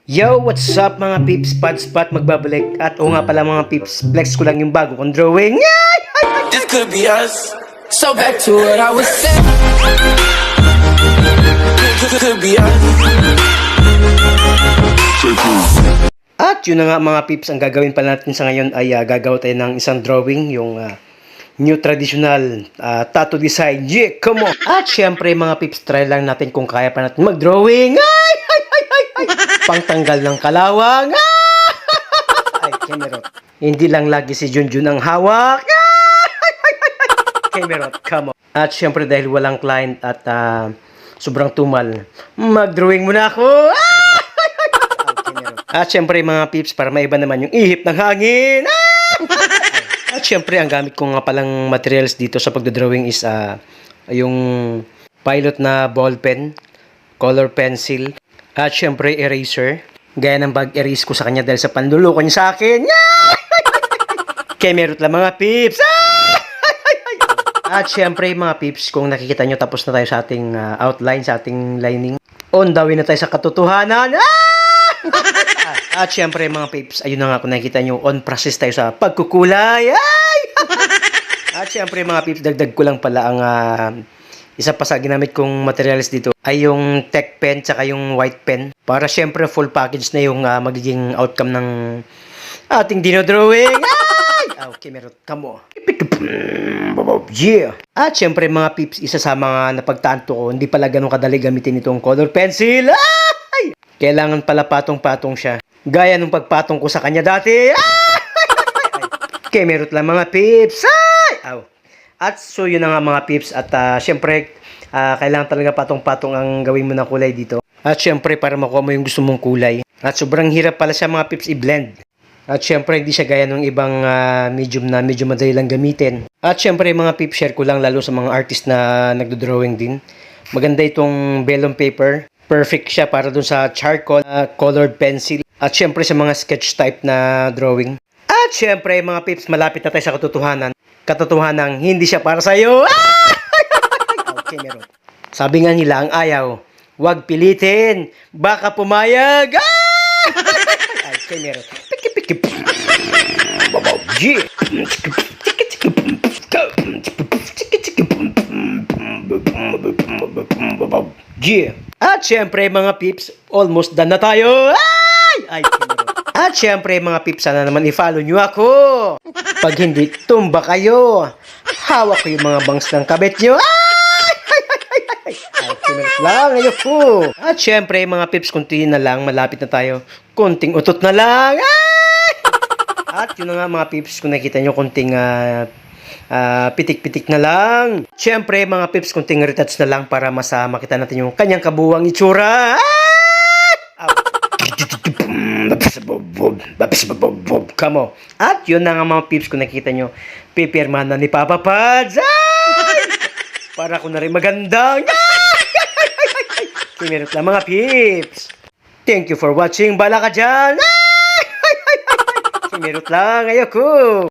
Yo, what's up mga peeps? Spot magbabalik. At o nga pala mga peeps, flex ko lang yung bago kong drawing. Yay! This could be us. So back to what I was saying. Could be us. At yun na nga mga peeps, ang gagawin pa natin sa ngayon ay gagawa tayo ng isang drawing, yung new traditional tattoo design. Yeah, come on! At syempre mga peeps, try lang natin kung kaya pa natin mag-drawing. Ay! Pangtanggal ng kalawang. Ay, Kemerot. Hindi lang lagi si Junjun ang hawak. Kemerot, come on. At syempre dahil walang client at sobrang tumal, mag-drawing muna ako. At syempre mga peeps, para maiba naman yung ihip ng hangin. At syempre ang gamit ko nga palang materials dito sa pagdodrawing is yung pilot na ball pen, color pencil, at syempre eraser. Gaya ng bag-erase ko sa kanya dahil sa panluloko niya sa akin. Kemerot lang mga peeps. At syempre mga peeps, kung nakikita nyo tapos na tayo sa ating outline, sa ating lining, on the way na tayo sa katotohanan. At syempre mga peeps, ayun na nga kung nakikita nyo, on process tayo sa pagkukulay. At syempre mga peeps, dagdag ko lang pala ang isa pa sa ginamit kong materials dito ay yung tech pen tsaka yung white pen. Para syempre full package na yung magiging outcome ng ating dinodrawing. Okay, meron. Come on. Yeah. At syempre mga peeps, isa sa mga napagtanto ko, hindi pala ganun kadali gamitin itong color pencil. Kailangan pala patong-patong siya. Gaya nung pagpatong ko sa kanya dati. Kemerot lang mga peeps. At so yun na nga mga peeps. At syempre, kailangan talaga patong-patong ang gawin mo na kulay dito. At syempre, para makuha mo yung gusto mong kulay. At sobrang hirap pala siya mga peeps i-blend. At syempre, hindi siya gaya ng ibang medium na medyo madali lang gamitin. At syempre, mga peeps, share ko lang lalo sa mga artist na nagdo-drawing din. Maganda itong vellum paper. Perfect siya para dun sa charcoal, colored pencil. At syempre, sa mga sketch type na drawing. At syempre, mga peeps, malapit na tayo sa katotohanan. Katotohanan, hindi siya para sa'yo. Okay, meron. Sabi nga nila, ang ayaw, huwag pilitin, baka pumayag. Okay, meron. Yeah. At syempre mga peeps, almost done na tayo. At syempre mga peeps, sana naman i-follow nyo ako. Pag hindi, tumba kayo. Hawak ko yung mga bangs ng kabit nyo. Lang, ayoko. At syempre mga peeps, kunti na lang, malapit na tayo. Kunting utot na lang. At yun na nga mga peeps, kung nakita nyo, kunting pitik-pitik na lang. Syempre mga peeps, kunting retouch na lang para mas makita natin yung kanyang kabuwang itsura. Come on. At yun na nga mga peeps, kung nakita nyo, pipirmahan na ni Papa Pads. Para ko na rin magandang. Kumirot lang mga peeps. Thank you for watching. Bala ka dyan. Kumirot lang. Ayoko.